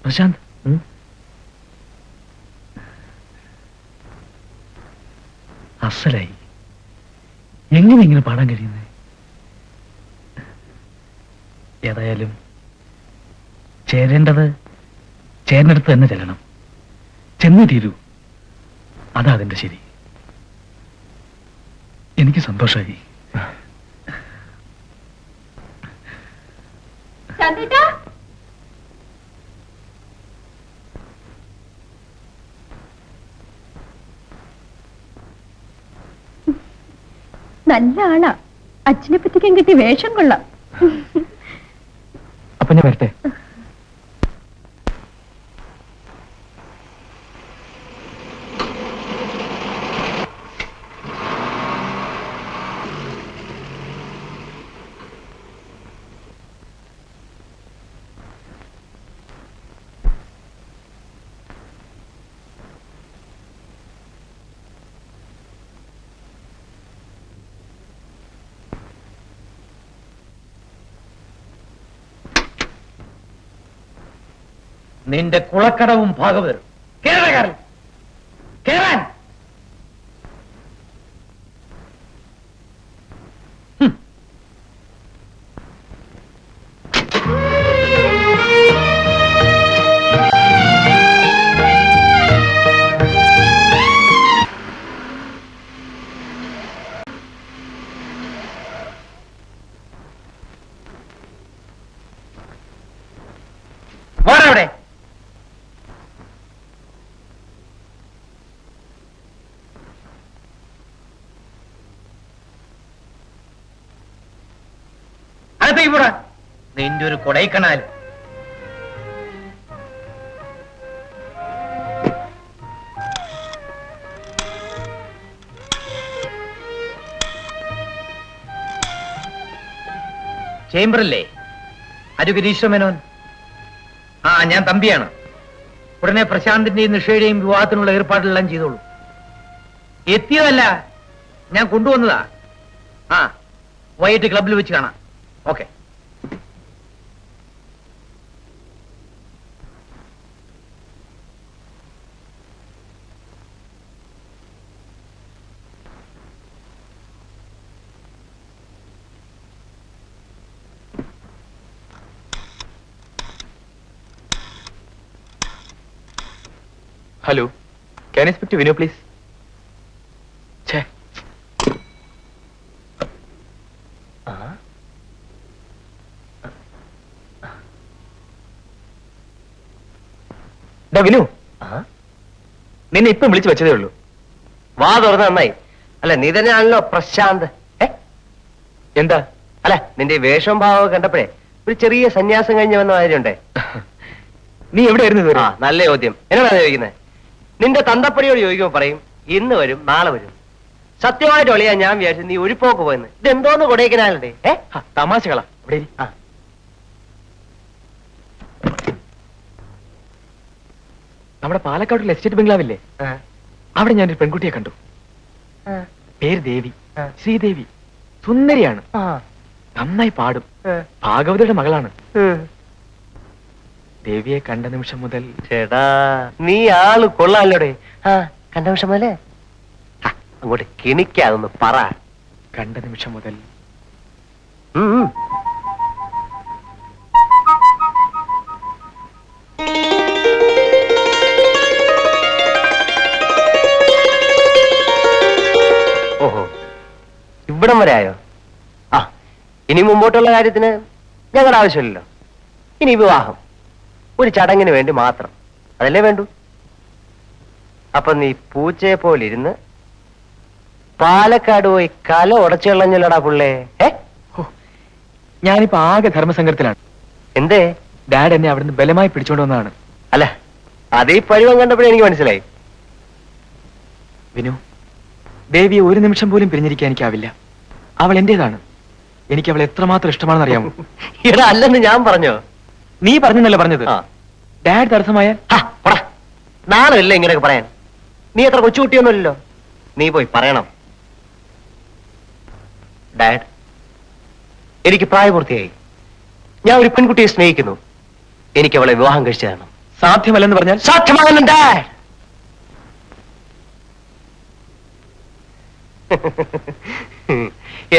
പ്രശാന്ത്, അസലായി. എങ്ങനെ ഇങ്ങനെ പാടാൻ കഴിയുന്നത്? ഏതായാലും ചേരേണ്ടത് ചേരനടുത്ത് തന്നെ ചെല്ലണം. ചെന്ന് തീരൂ. അതാ അതിന്റെ ശരി. എനിക്ക് സന്തോഷമായി. നല്ല ആളാ. അച്ഛനെ പറ്റിക്കാൻ കിട്ടിയ വേഷം കൊള്ളാം. അപ്പൊ ഞാൻ വരട്ടെ. നിന്റെ കുളക്കടവും ഭാഗവതരും കേരളക്കാരൻ കേറാൻ. വാടവിടെ. നിന്റെ ഒരു കൊടൈക്കനാൽ. ചേംബറല്ലേ? അരുഗിരീശ്വര മേനോൻ. ഞാൻ തമ്പിയാണ്. ഉടനെ പ്രശാന്തിന്റെയും നിഷയുടെയും വിവാഹത്തിനുള്ള ഏർപ്പാടെല്ലാം ചെയ്തോളൂ. എത്തിയതല്ല, ഞാൻ കൊണ്ടുവന്നതാ. വൈകിട്ട് ക്ലബിൽ വെച്ച് കാണാം. Okay. Hello, can I speak to Vinu, please? ഛേ, വിനു, നിന്നെ ഇപ്പം വിളിച്ചു വെച്ചതേ ഉള്ളൂ. വാ തുറന്ന് നന്നായി. അല്ല, നീ തന്നെയാണല്ലോ പ്രശാന്ത്. എന്താ? അല്ല, നിന്റെ വേഷവും ഭാവവും കണ്ടപ്പോഴേ ഒരു ചെറിയ സന്യാസം കഴിഞ്ഞ് വന്ന മാതിരിയുണ്ടേ. നീ എവിടെയായിരുന്നു? നല്ല ചോദ്യം. എന്നോടാണ് ചോദിക്കുന്നത്? നിന്റെ തന്തപ്പടിയോട് ചോദിക്കുമ്പോൾ പറയും ഇന്ന് വരും നാളെ വരും. സത്യമായിട്ട് ഒളിയാ ഞാൻ വിചാരിച്ചു നീ ഒരു പോക്ക് പോയെന്ന്. ഇതെന്തോന്ന് കൊടൈക്കനാലുണ്ടേ? തമാശകളാ. ഇവിടെ നമ്മുടെ പാലക്കാടുള്ള എസ്റ്റേറ്റ് ബംഗ്ലാവില്ലേ, അവിടെ ഞാനൊരു പെൺകുട്ടിയെ കണ്ടു. പേര് ദേവി, ശ്രീദേവി. സുന്ദരിയാണ്, നന്നായി പാടും. ഭാഗവതയുടെ മകളാണ്. ദേവിയെ കണ്ട നിമിഷം മുതൽ ചേട്ടാ നീ ആള് കൊള്ളാല്ലോടെ. കണ്ട നിമിഷം മുതലേ അങ്ങോട്ട് കിണിക്കാതൊന്ന് പറ. കണ്ട നിമിഷം മുതൽ ഓഹോ, ഇവിടം വരെ ആയോ? ഇനി മുമ്പോട്ടുള്ള കാര്യത്തിന് ഞങ്ങളുടെ ആവശ്യമില്ലല്ലോ. ഇനി വിവാഹം ഒരു ചടങ്ങിന് വേണ്ടി മാത്രം, അതല്ലേ വേണ്ടു. അപ്പൊ നീ പൂച്ചയെ പോലിരുന്ന് പാലക്കാട് പോയി കല ഉടച്ചു കളഞ്ഞല്ലോടാ പുള്ളേ. ഞാനിപ്പോ ആകെ ധർമ്മസങ്കടത്തിലാണ്. എന്തേ? ഡാഡ് എന്നെ അവിടുന്ന് ബലമായി പിടിച്ചോണ്ട് വന്നതാണ്. അല്ല, അതേ പരുവം കണ്ടപ്പോഴേ എനിക്ക് മനസ്സിലായി. വിനു, ദേവിയെ ഒരു നിമിഷം പോലും പിരിഞ്ഞിരിക്കാൻ എനിക്കാവില്ല. അവൾ എന്റേതാണ്. എനിക്ക് അവൾ എത്രമാത്രം ഇഷ്ടമാണെന്ന് അറിയാമോ? ഇവിടെ അല്ലെന്ന് ഞാൻ പറഞ്ഞോ? നീ പറഞ്ഞെന്നല്ലേ പറഞ്ഞത്? ഡാഡ് തടസ്സമായ നാളല്ല ഇങ്ങനെയൊക്കെ പറയാൻ. നീ എത്ര കൊച്ചുകുട്ടിയൊന്നുമില്ലല്ലോ. നീ പോയി പറയണം, ഡാഡ് എനിക്ക് പ്രായപൂർത്തിയായി. ഞാൻ ഒരു പെൺകുട്ടിയെ സ്നേഹിക്കുന്നു. എനിക്ക് അവളെ വിവാഹം കഴിച്ചു തരണം. സാധ്യമല്ലെന്ന് പറഞ്ഞാൽ സാധ്യമാകുന്നു ഡാഡ്.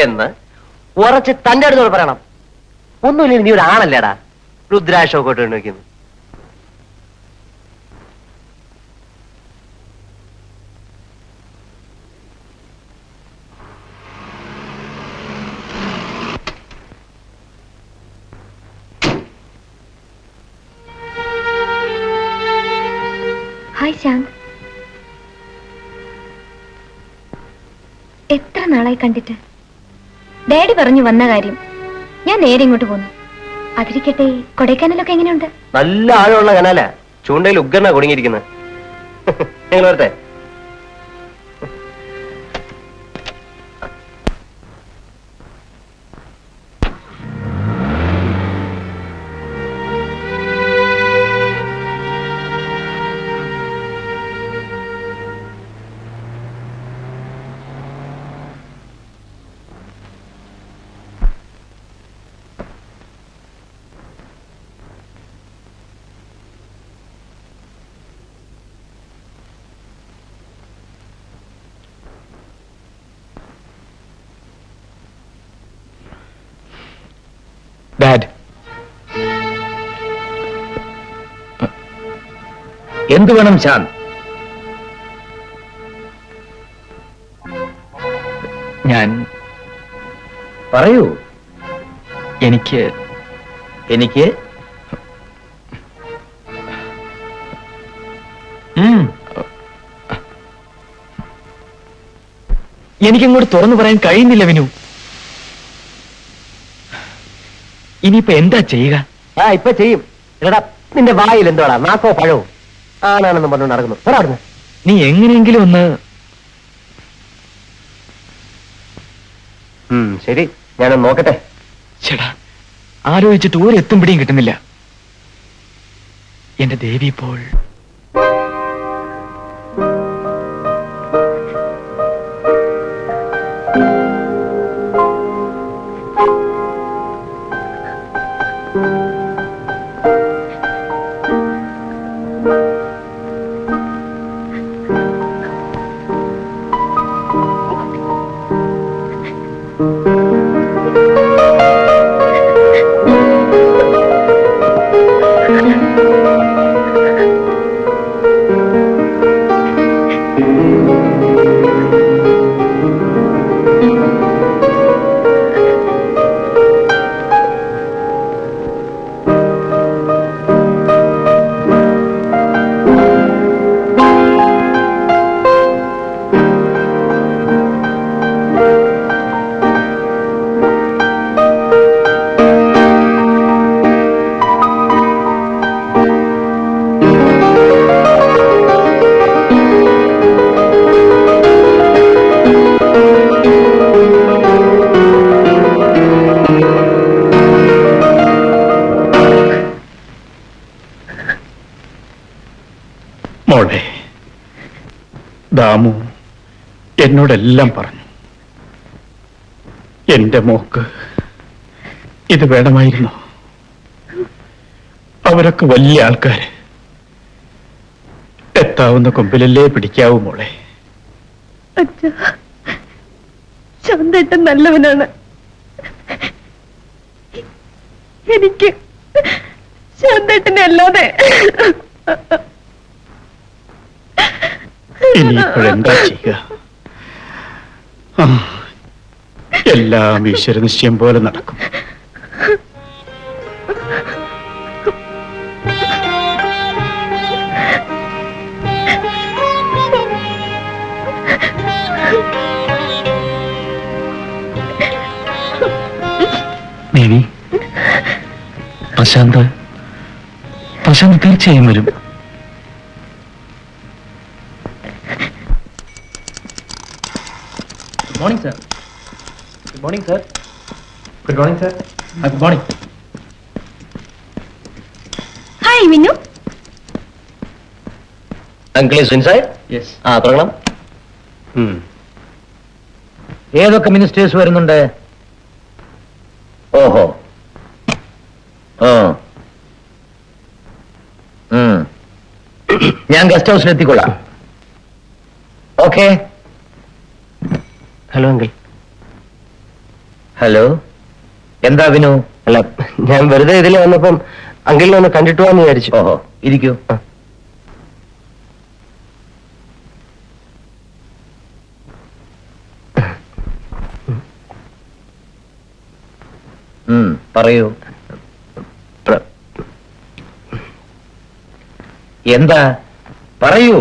എന്ന് ഉറച്ച് തന്റെ അടുത്തോട് പറയണം. ഒന്നുമില്ല, നീ ഒരു ആണല്ലേടാ രുദ്രാക്ഷമൊക്കെ ഇട്ട് വയ്ക്കുന്നു. ഹായ് ശാന്ത്, എത്ര നാളായി കണ്ടിട്ട്. ഡാഡി പറഞ്ഞു വന്ന കാര്യം, ഞാൻ നേരെ ഇങ്ങോട്ട് പോന്നു. അതിരിക്കട്ടെ, കൊടൈക്കനാലൊക്കെ എങ്ങനെയുണ്ട്? നല്ല ആഴമുള്ള കനാല, ചൂണ്ടയിൽ ഉഗ്രന കുടുങ്ങിയിരിക്കുന്നത്. നിങ്ങൾ വരട്ടെ. ഡാഡ്, എന്തു വേണം ശാന്ത്? ഞാൻ പറയൂ. എനിക്ക് എനിക്ക് എനിക്കങ്ങോട്ട് തുറന്നു പറയാൻ കഴിയുന്നില്ല വിനു. ഇനിയിപ്പോ എന്താ ചെയ്യുക? ഇപ്പൊ ചെയ്യും. എടാ, നിന്റെ വായിൽ എന്തോടാ, നാക്കോ പഴവും ആണാണെന്ന് പറഞ്ഞു നടക്കുന്നു. ഒരാടുന്നു. നീ എങ്ങനെയെങ്കിലും ഒന്ന്. ശരി, ഞാനൊന്ന് നോക്കട്ടെ. ചേടാ, ആലോചിച്ചിട്ട് ഒരു എത്തും പിടിയും കിട്ടുന്നില്ല. എന്റെ ദേവി ഇപ്പോൾ മോളെ, ദാമു എന്നോടെല്ലാം പറഞ്ഞു. എന്റെ മോക്ക് ഇത് വേണമായിരുന്നു. അവരൊക്കെ വലിയ ആൾക്കാര്. എത്താവുന്ന കൊമ്പിലല്ലേ പിടിക്കാവൂ മോളെ. ശാന്തേട്ടൻ നല്ലവനാണ്. എനിക്ക് ശാന്തേട്ടനെ അല്ലാതെ ഇനിയിപ്പോഴെന്താ ചെയ്യുക? എല്ലാം ഈശ്വര നിശ്ചയം പോലെ നടക്കും. ദേവി, പ്രശാന്ത് തീർച്ചയായും വരും. Good morning sir. Good morning sir. Good morning sir. Good morning. Hi Vinu. Uncle is inside. Yes. തുടങ്ങണം. ഏതൊക്കെ മിനിസ്റ്റേഴ്സ് വരുന്നുണ്ട്? ഓഹോ. ഞാൻ ഗസ്റ്റ് ഹൗസിൽ എത്തിക്കൊള്ളാം. ഓക്കെ. Hello uncle. ഹലോ, എന്താ വിനു? അല്ല, ഞാൻ വെറുതെ ഇതിൽ വന്നപ്പം അങ്കിളിനെ ഒന്ന് കണ്ടിട്ട് പോവാന്ന് വിചാരിച്ചു. ഓഹോ, ഇരിക്കൂ. പറയൂ. എന്താ പറയൂ.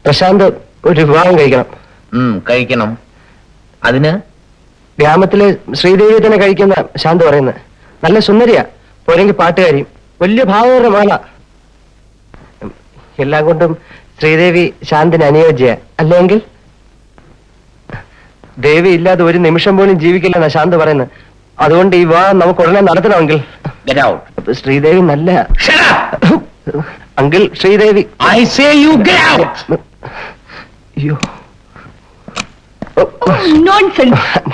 പ്രശാന്ത് ഒരു വിവാഹം കഴിക്കണം. കഴിക്കണം. അതിന് ഗ്രാമത്തില് ശ്രീദേവി തന്നെ കഴിക്കുന്ന ശാന്ത് പറയുന്നത്. നല്ല സുന്ദരിയാ, പോരെങ്കിൽ പാട്ടുകാരിയും, വലിയ ഭാവകരുടെ മാള. എല്ലാം കൊണ്ടും ശ്രീദേവി ശാന്തിന് അനുയോജ്യ. അല്ലെങ്കിൽ ദേവി ഇല്ലാതെ ഒരു നിമിഷം പോലും ജീവിക്കില്ലെന്നാ ശാന്ത് പറയുന്നത്. അതുകൊണ്ട് ഈ വിവാഹം നമുക്ക് ഉടനെ നടത്തണമെങ്കിൽ ശ്രീദേവി നല്ല അങ്കിൾ. ശ്രീദേവി അയ്യോ,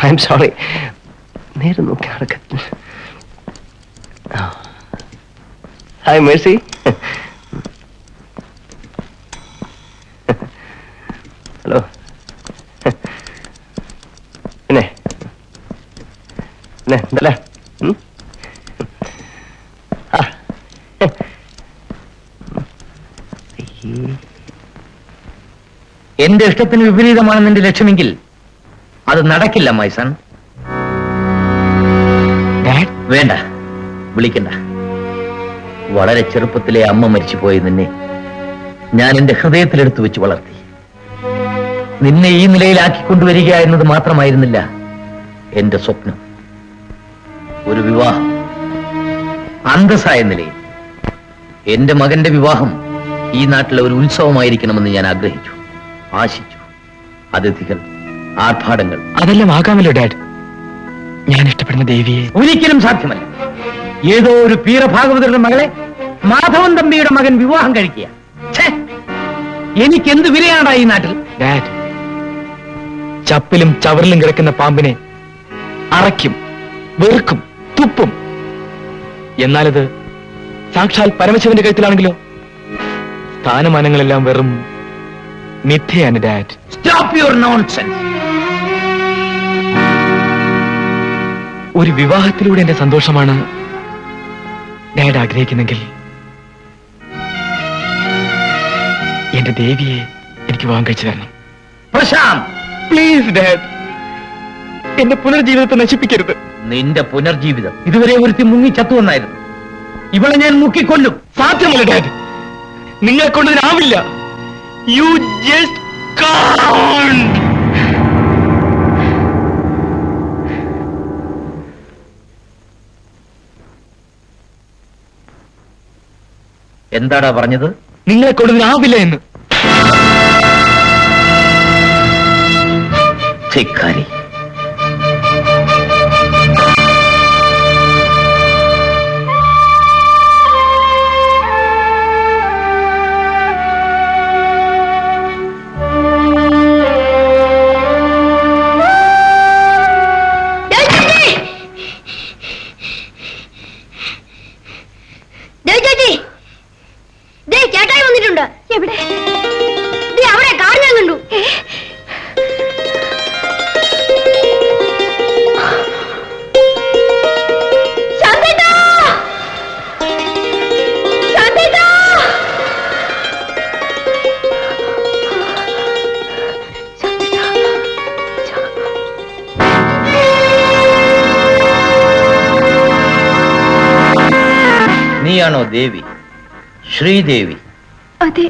ഐ എം സോറി. നേരെ നോക്കി നടക്ക. Hi Mercy. ഹലോ. പിന്നെ എന്തല്ലേ? എന്റെ ഇഷ്ടത്തിന് വിപരീതമാണ് നിന്റെ ലക്ഷ്യമെങ്കിൽ അത് നടക്കില്ല മൈസൺ. വേണ്ട, വിളിക്കണ്ട. വളരെ ചെറുപ്പത്തിലെ അമ്മ മരിച്ചുപോയി നിന്നെ ഞാൻ എന്റെ ഹൃദയത്തിലെടുത്തു വെച്ച് വളർത്തി. നിന്നെ ഈ നിലയിലാക്കിക്കൊണ്ടുവരിക എന്നത് മാത്രമായിരുന്നില്ല എന്റെ സ്വപ്നം. ഒരു വിവാഹം അന്തസ്സായ നിലയിൽ. എന്റെ മകന്റെ വിവാഹം ഈ നാട്ടിലെ ഒരു ഉത്സവമായിരിക്കണമെന്ന് ഞാൻ ആഗ്രഹിച്ചു, ആശിച്ചു. അതിഥികൾ, ആർഭാടങ്ങൾ, അതെല്ലാം ആകാമല്ലോ ഡാഡ്. ഞാൻ ഇഷ്ടപ്പെടുന്ന ദേവിയെ ഒരിക്കലും സാധ്യമല്ല. ഏതോ ഒരു പീറഭാഗവതരുടെ മകളെ മാധവൻ തമ്പിയുടെ മകൻ വിവാഹം കഴിക്കുക. എനിക്കെന്ത് വിലയാണാ ഈ നാട്ടിൽ? ഡാഡ്, ചപ്പിലും ചവറിലും കിടക്കുന്ന പാമ്പിനെ അറയ്ക്കും, വെറുക്കും, തുപ്പും. എന്നാലത് സാക്ഷാൽ പരമശിവന്റെ കഴുത്തിലാണെങ്കിലോ സ്ഥാനമാനങ്ങളെല്ലാം വെറും മിഥ്യയാണ് ഡാഡ്. Stop your nonsense. ഒരു വിവാഹത്തിലൂടെ എന്റെ സന്തോഷമാണ് ഡാഡ് ആഗ്രഹിക്കുന്നെങ്കിൽ എന്റെ ദേവിയെ എനിക്ക് വിവാഹം കഴിച്ചു തരണം. പ്രശാന്ത്, പ്ലീസ് ഡാഡ്, എന്റെ പുനർജീവിതത്തെ നശിപ്പിക്കരുത്. നിന്റെ പുനർജീവിതം ഇതുവരെ ഒരുത്തി മുങ്ങി ചത്തുവന്നായിരുന്നു. ഇവളെ ഞാൻ മുക്കിക്കൊല്ലും. സാധ്യമല്ല ഡാഡ്, നിങ്ങളെ കൊണ്ടതിനാവില്ല. You just can't. എന്താടാ പറഞ്ഞത്? നിങ്ങളെ കൊണ്ടതിനാവില്ല എന്ന്. ധിക്കാരി. ചേട്ടായി വന്നിട്ടുണ്ട്. എവിടെ? അവിടെ കാർ ഞാൻ കണ്ടു. നീയാണോ ദേവി? ശ്രീദേവി? അതെ.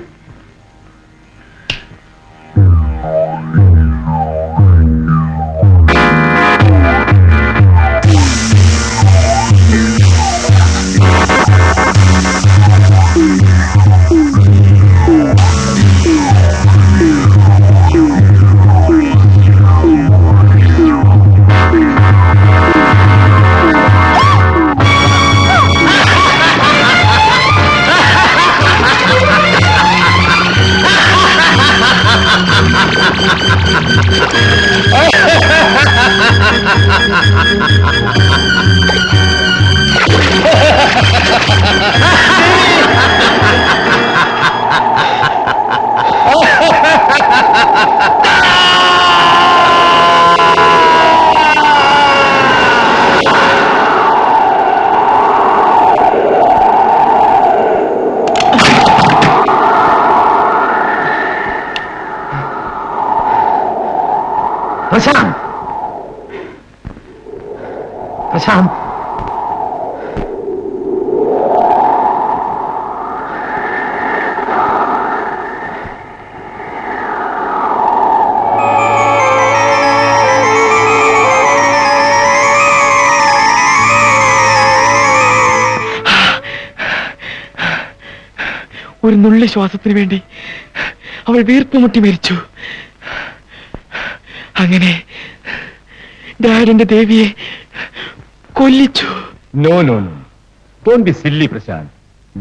പ്രശാന്ത് പ്രശാന്ത് ഒരു നുള്ളി ശ്വാസത്തിന് വേണ്ടി അവൾ വീർപ്പ് മുട്ടി മരിച്ചു. അങ്ങനെ ഡാഡിന്റെ ദേവിയെ കൊല്ലിച്ചു. No no no, don't be silly Prashant.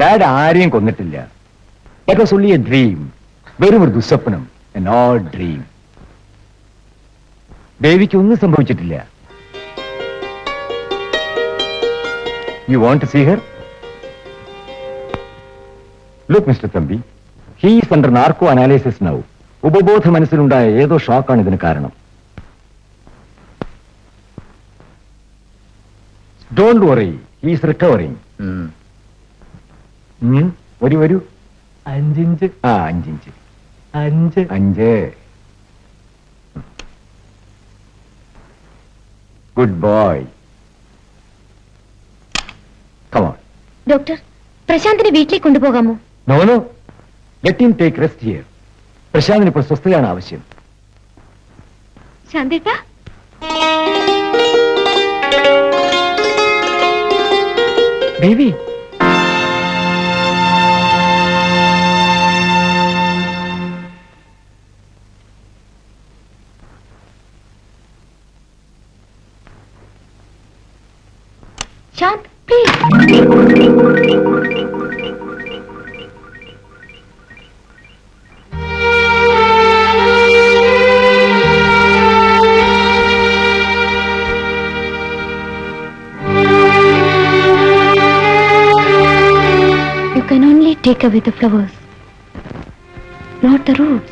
Dad ആരെയും കൊന്നിട്ടില്ല. That was only a dream, വെറും ഒരു ദുസ്വപ്നം, an odd dream. ദേവിക്ക് ഒന്നും സംഭവിച്ചിട്ടില്ല. You want to see her? Look, Mr. Thambi, he is under narco analysis now. ഉപബോധ മനസ്സിലുണ്ടായ ഏതോ ഷോക്കാണ് ഇതിന് കാരണം. Don't worry, he is recovering. വരൂ വരൂ. 5 inch 5 inch 5 5. Good boy. Come on. Doctor, പ്രശാന്തിനെ വീട്ടിലേക്ക് കൊണ്ടുപോകാമോ? No, no. Let him take rest here. പ്രശാന്തിന് ഇപ്പോൾ സ്വസ്ഥതയാണ് ആവശ്യം. ശാന്തേട്ടാ, Devi, Shant please. You can only take away the flowers, not the roots.